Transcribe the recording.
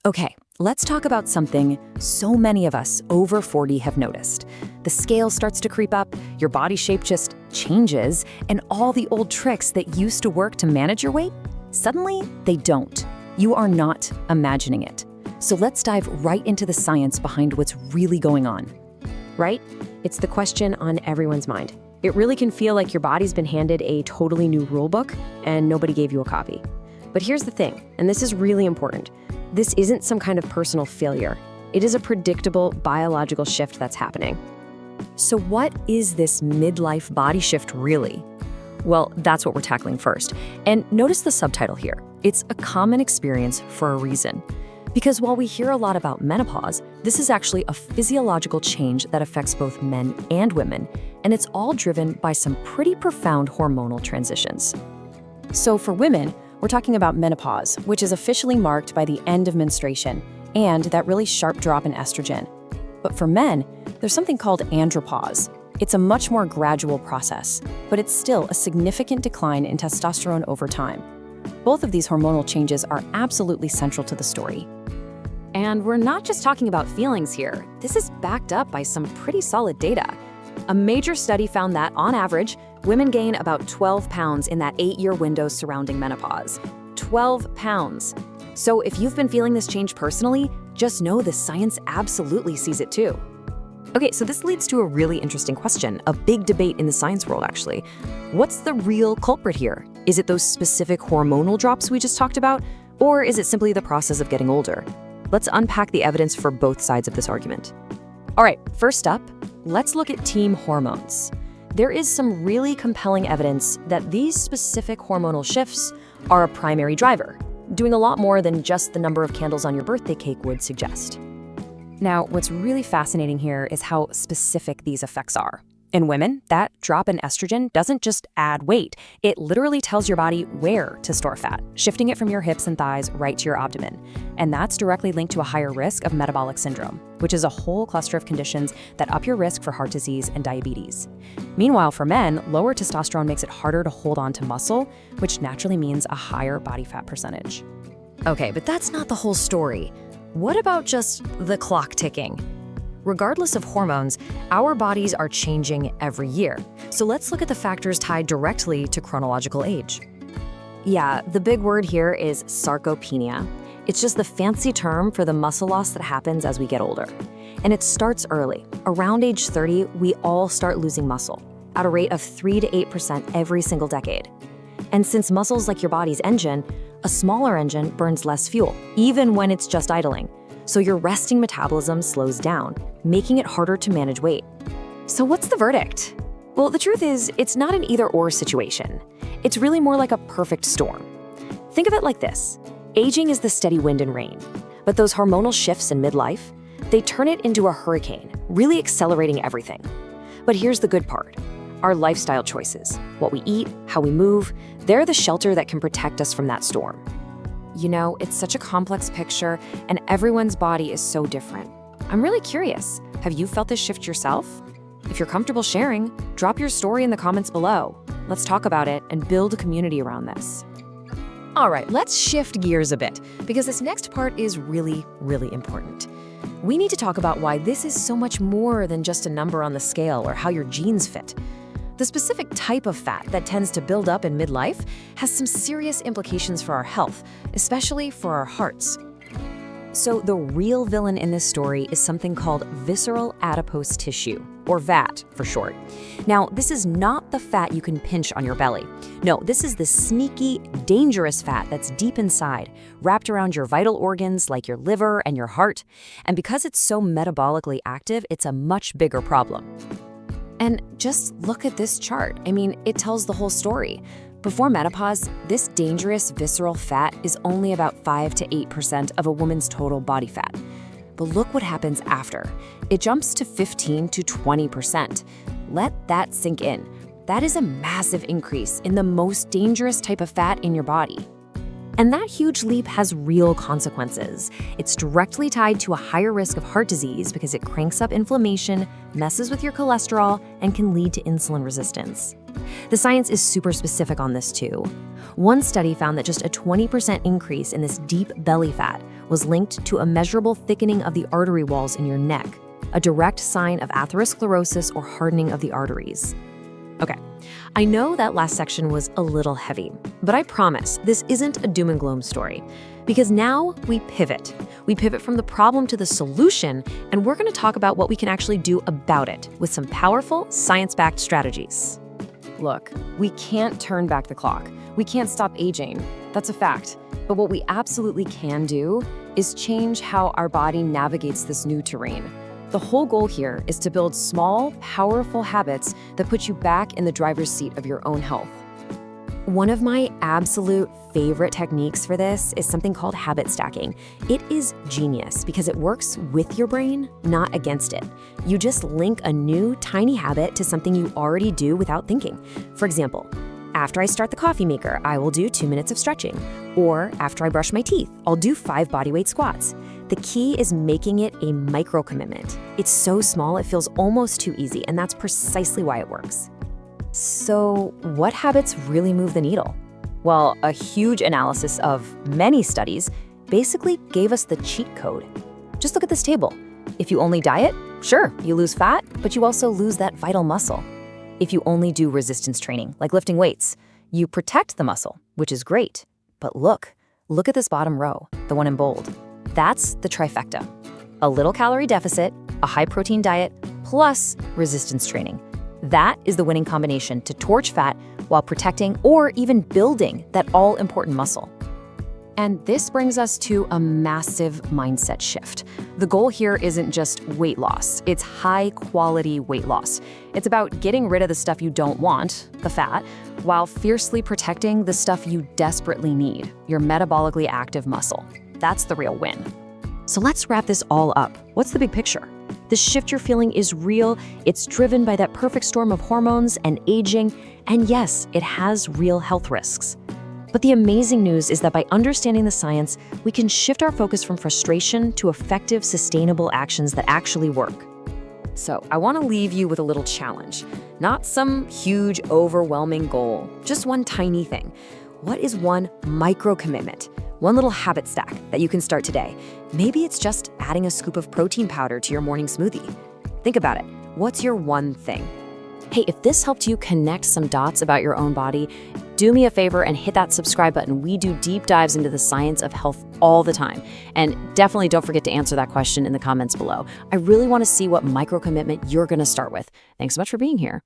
Okay, let's talk about something so many of us over 40 have noticed. The scale starts to creep up, your body shape just changes, and all the old tricks that used to work to manage your weight, suddenly they don't. You are not imagining it. So let's dive right into the science behind what's really going on. Right? It's the question on everyone's mind. It really can feel like your body's been handed a totally new rule book and nobody gave you a copy. But here's the thing, and this is really important. This isn't some kind of personal failure. It is a predictable biological shift that's happening. So what is this midlife body shift really? Well, that's what we're tackling first. And notice the subtitle here. It's a common experience for a reason. Because while we hear a lot about menopause, this is actually a physiological change that affects both men and women, and it's all driven by some pretty profound hormonal transitions. So for women, we're talking about menopause, which is officially marked by the end of menstruation and that really sharp drop in estrogen. But for men, there's something called andropause. It's a much more gradual process, but it's still a significant decline in testosterone over time. Both of these hormonal changes are absolutely central to the story. And we're not just talking about feelings here. This is backed up by some pretty solid data. A major study found that, on average, women gain about 12 pounds in that 8-year window surrounding menopause. 12 pounds. So if you've been feeling this change personally, just know the science absolutely sees it too. Okay, so this leads to a really interesting question, a big debate in the science world, actually. What's the real culprit here? Is it those specific hormonal drops we just talked about? Or is it simply the process of getting older? Let's unpack the evidence for both sides of this argument. All right, first up, let's look at team hormones. There is some really compelling evidence that these specific hormonal shifts are a primary driver, doing a lot more than just the number of candles on your birthday cake would suggest. Now, what's really fascinating here is how specific these effects are. In women, that drop in estrogen doesn't just add weight. It literally tells your body where to store fat, shifting it from your hips and thighs right to your abdomen. And that's directly linked to a higher risk of metabolic syndrome, which is a whole cluster of conditions that up your risk for heart disease and diabetes. Meanwhile, for men, lower testosterone makes it harder to hold on to muscle, which naturally means a higher body fat percentage. Okay, but that's not the whole story. What about just the clock ticking? Regardless of hormones, our bodies are changing every year. So let's look at the factors tied directly to chronological age. Yeah, the big word here is sarcopenia. It's just the fancy term for the muscle loss that happens as we get older. And it starts early. Around age 30, we all start losing muscle at a rate of 3 to 8% every single decade. And since muscle's like your body's engine, a smaller engine burns less fuel, even when it's just idling. So your resting metabolism slows down, making it harder to manage weight. So what's the verdict? Well, the truth is, it's not an either-or situation. It's really more like a perfect storm. Think of it like this. Aging is the steady wind and rain, but those hormonal shifts in midlife, they turn it into a hurricane, really accelerating everything. But here's the good part. Our lifestyle choices, what we eat, how we move, they're the shelter that can protect us from that storm. You know, it's such a complex picture, and everyone's body is so different. I'm really curious, have you felt this shift yourself? If you're comfortable sharing, drop your story in the comments below. Let's talk about it and build a community around this. All right, let's shift gears a bit, because this next part is really, really important. We need to talk about why this is so much more than just a number on the scale or how your genes fit. The specific type of fat that tends to build up in midlife has some serious implications for our health, especially for our hearts. So the real villain in this story is something called visceral adipose tissue, or VAT for short. Now, this is not the fat you can pinch on your belly. No, this is the sneaky, dangerous fat that's deep inside, wrapped around your vital organs like your liver and your heart. And because it's so metabolically active, it's a much bigger problem. And just look at this chart. I mean, it tells the whole story. Before menopause, this dangerous visceral fat is only about 5 to 8% of a woman's total body fat. But look what happens after. It jumps to 15 to 20%. Let that sink in. That is a massive increase in the most dangerous type of fat in your body. And that huge leap has real consequences. It's directly tied to a higher risk of heart disease because it cranks up inflammation, messes with your cholesterol, and can lead to insulin resistance. The science is super specific on this too. One study found that just a 20% increase in this deep belly fat was linked to a measurable thickening of the artery walls in your neck, a direct sign of atherosclerosis or hardening of the arteries. Okay, I know that last section was a little heavy, but I promise this isn't a doom and gloom story. Because now we pivot. We pivot from the problem to the solution, and we're going to talk about what we can actually do about it with some powerful, science-backed strategies. Look, we can't turn back the clock. We can't stop aging. That's a fact. But what we absolutely can do is change how our body navigates this new terrain. The whole goal here is to build small, powerful habits that put you back in the driver's seat of your own health. One of my absolute favorite techniques for this is something called habit stacking. It is genius because it works with your brain, not against it. You just link a new, tiny habit to something you already do without thinking. For example, after I start the coffee maker, I will do 2 minutes of stretching. Or after I brush my teeth, I'll do 5 bodyweight squats. The key is making it a micro commitment. It's so small, it feels almost too easy, and that's precisely why it works. So, what habits really move the needle? Well, a huge analysis of many studies basically gave us the cheat code. Just look at this table. If you only diet, sure, you lose fat, but you also lose that vital muscle. If you only do resistance training, like lifting weights, you protect the muscle, which is great. But look at this bottom row, the one in bold. That's the trifecta. A little calorie deficit, a high protein diet, plus resistance training. That is the winning combination to torch fat while protecting or even building that all-important muscle. And this brings us to a massive mindset shift. The goal here isn't just weight loss, it's high-quality weight loss. It's about getting rid of the stuff you don't want, the fat, while fiercely protecting the stuff you desperately need, your metabolically active muscle. That's the real win. So let's wrap this all up. What's the big picture? The shift you're feeling is real. It's driven by that perfect storm of hormones and aging. And yes, it has real health risks. But the amazing news is that by understanding the science, we can shift our focus from frustration to effective, sustainable actions that actually work. So I want to leave you with a little challenge. Not some huge, overwhelming goal, just one tiny thing. What is one micro commitment? One little habit stack that you can start today. Maybe it's just adding a scoop of protein powder to your morning smoothie. Think about it. What's your one thing? Hey, if this helped you connect some dots about your own body, do me a favor and hit that subscribe button. We do deep dives into the science of health all the time. And definitely don't forget to answer that question in the comments below. I really want to see what micro commitment you're going to start with. Thanks so much for being here.